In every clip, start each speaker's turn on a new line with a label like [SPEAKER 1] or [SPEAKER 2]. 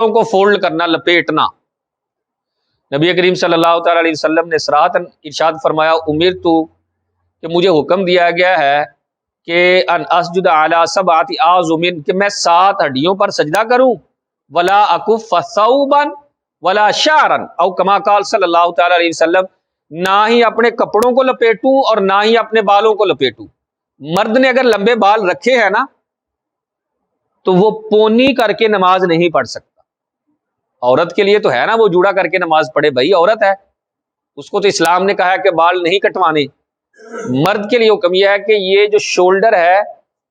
[SPEAKER 1] کپڑوں کو فولڈ کرنا، لپیٹنا۔ نبی کریم صلی اللہ تعالی علیہ وسلم نے صراحتاً ارشاد فرمایا، امرت، کہ مجھے حکم دیا گیا ہے کہ ان اسجد علی سبعۃ اعظم، کہ میں 7 ہڈیوں پر سجدہ کروں، ولا اکف ثوبا ولا شعرا، او کما قال صلی اللہ تعالی علیہ وسلم، نہ ہی اپنے کپڑوں کو لپیٹوں اور نہ ہی اپنے بالوں کو لپیٹوں۔ مرد نے اگر لمبے بال رکھے ہیں نا تو وہ پونی کر کے نماز نہیں پڑھ سکتا۔ عورت کے لیے تو ہے نا وہ جوڑا کر کے نماز پڑھے، بھائی عورت ہے، اس کو تو اسلام نے کہا ہے کہ بال نہیں کٹوانے۔ مرد کے لیے حکم یہ ہے کہ یہ جو شولڈر ہے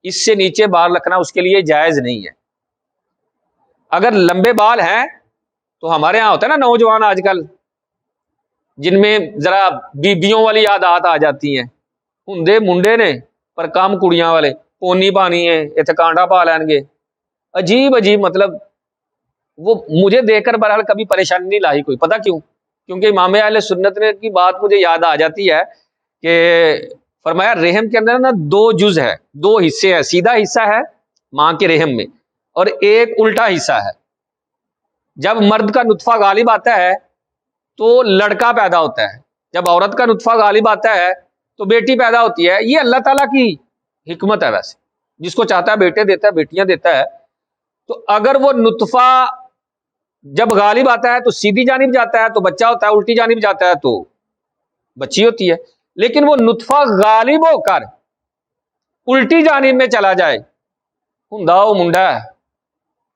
[SPEAKER 1] اس سے نیچے بال رکھنا اس کے لیے جائز نہیں ہے۔ اگر لمبے بال ہیں تو ہمارے ہاں ہوتا ہے نا نوجوان آج کل جن میں ذرا بیبیوں والی عادات آ جاتی ہیں، ہندے منڈے نے پر کام کڑیاں والے، پونی پانی ہے، اتنے کانڈا پا لین گے، عجیب عجیب، مطلب وہ مجھے دیکھ کر بہرحال کبھی پریشانی نہیں لائی کوئی، پتہ کیوں؟ کیونکہ امام اہل سنت نے کی بات مجھے یاد آ جاتی ہے کہ فرمایا رحم کے اندر نا 2 جز ہے، 2 حصے ہیں، سیدھا حصہ ہے ماں کے رحم میں اور ایک الٹا حصہ ہے۔ جب مرد کا نطفہ غالب آتا ہے تو لڑکا پیدا ہوتا ہے، جب عورت کا نطفہ غالب آتا ہے تو بیٹی پیدا ہوتی ہے۔ یہ اللہ تعالیٰ کی حکمت ہے، ویسے جس کو چاہتا ہے بیٹے دیتا ہے، بیٹیاں دیتا ہے۔ تو اگر وہ نطفہ جب غالب آتا ہے تو سیدھی جانب جاتا ہے تو بچہ ہوتا ہے، الٹی جانب جاتا ہے تو بچی ہوتی ہے۔ لیکن وہ نطفہ غالب ہو کر الٹی جانب میں چلا جائے، ہوندا وہ منڈا ہے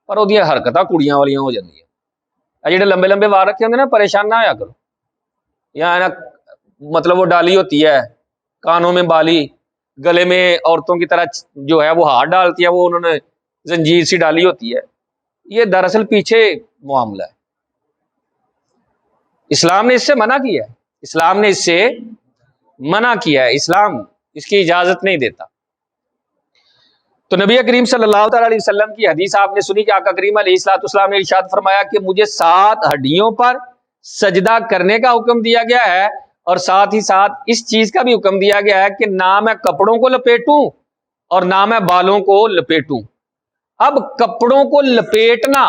[SPEAKER 1] پر وہ حرکتاں کڑیاں والیاں ہو جاتی ہیں۔ جڑے لمبے لمبے وال رکھے ہوتے نا، پریشان نہ ہویا کرو، یا نا مطلب وہ ڈالی ہوتی ہے کانوں میں بالی، گلے میں عورتوں کی طرح جو ہے وہ ہاتھ ڈالتی ہے، وہ انہوں نے زنجیر سی ڈالی ہوتی ہے، یہ دراصل پیچھے معاملہ ہے۔ اسلام نے اس سے منع کیا ہے، اسلام نے اس سے منع کیا ہے، اسلام اس کی اجازت نہیں دیتا۔ تو نبی کریم صلی اللہ تعالی علیہ وسلم کی حدیث آپ نے سنی کہ آقا کریم علیہ الصلوۃ والسلام نے ارشاد فرمایا کہ مجھے 7 ہڈیوں پر سجدہ کرنے کا حکم دیا گیا ہے، اور ساتھ ہی ساتھ اس چیز کا بھی حکم دیا گیا ہے کہ نہ میں کپڑوں کو لپیٹوں اور نہ میں بالوں کو لپیٹوں۔ اب کپڑوں کو لپیٹنا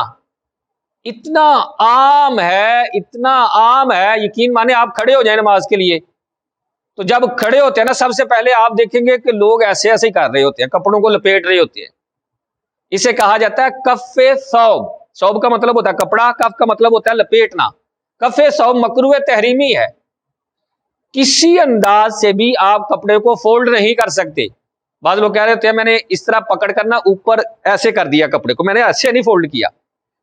[SPEAKER 1] اتنا عام ہے، اتنا عام ہے، یقین مانے آپ کھڑے ہو جائیں نماز کے لیے تو جب کھڑے ہوتے ہیں نا سب سے پہلے آپ دیکھیں گے کہ لوگ ایسے ایسے ہی کر رہے ہوتے ہیں، کپڑوں کو لپیٹ رہے ہوتے ہیں۔ اسے کہا جاتا ہے کف ثوب، ثوب کا مطلب ہوتا ہے کپڑا، کف کا مطلب ہوتا ہے لپیٹنا۔ کف ثوب مکروہ تحریمی ہے، کسی انداز سے بھی آپ کپڑے کو فولڈ نہیں کر سکتے۔ بعض لوگ کہہ رہے ہوتے ہیں میں نے اس طرح پکڑ کرنا اوپر ایسے کر دیا کپڑے کو، میں نے ایسے نہیں فولڈ کیا،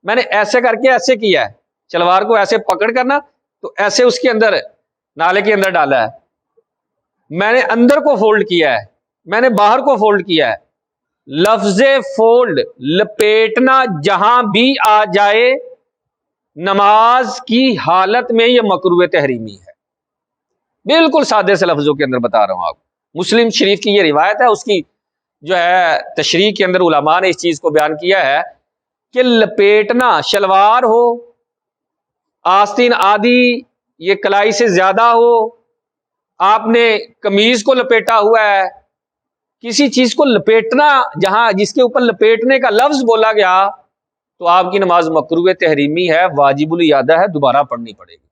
[SPEAKER 1] میں نے ایسے کر کے ایسے کیا ہے، شلوار کو ایسے پکڑ کرنا تو ایسے اس کے اندر نالے کے اندر ڈالا ہے، میں نے اندر کو فولڈ کیا ہے، میں نے باہر کو فولڈ کیا ہے۔ لفظ فولڈ، لپیٹنا جہاں بھی آ جائے نماز کی حالت میں یہ مکروہ تحریمی ہے۔ بالکل سادے سے لفظوں کے اندر بتا رہا ہوں آپ، مسلم شریف کی یہ روایت ہے، اس کی جو ہے تشریح کے اندر علماء نے اس چیز کو بیان کیا ہے کہ لپیٹنا، شلوار ہو آستین آدھی یہ کلائی سے زیادہ ہو، آپ نے قمیض کو لپیٹا ہوا ہے، کسی چیز کو لپیٹنا جہاں جس کے اوپر لپیٹنے کا لفظ بولا گیا تو آپ کی نماز مکروہ تحریمی ہے، واجب الاعادہ ہے، دوبارہ پڑھنی پڑے گی۔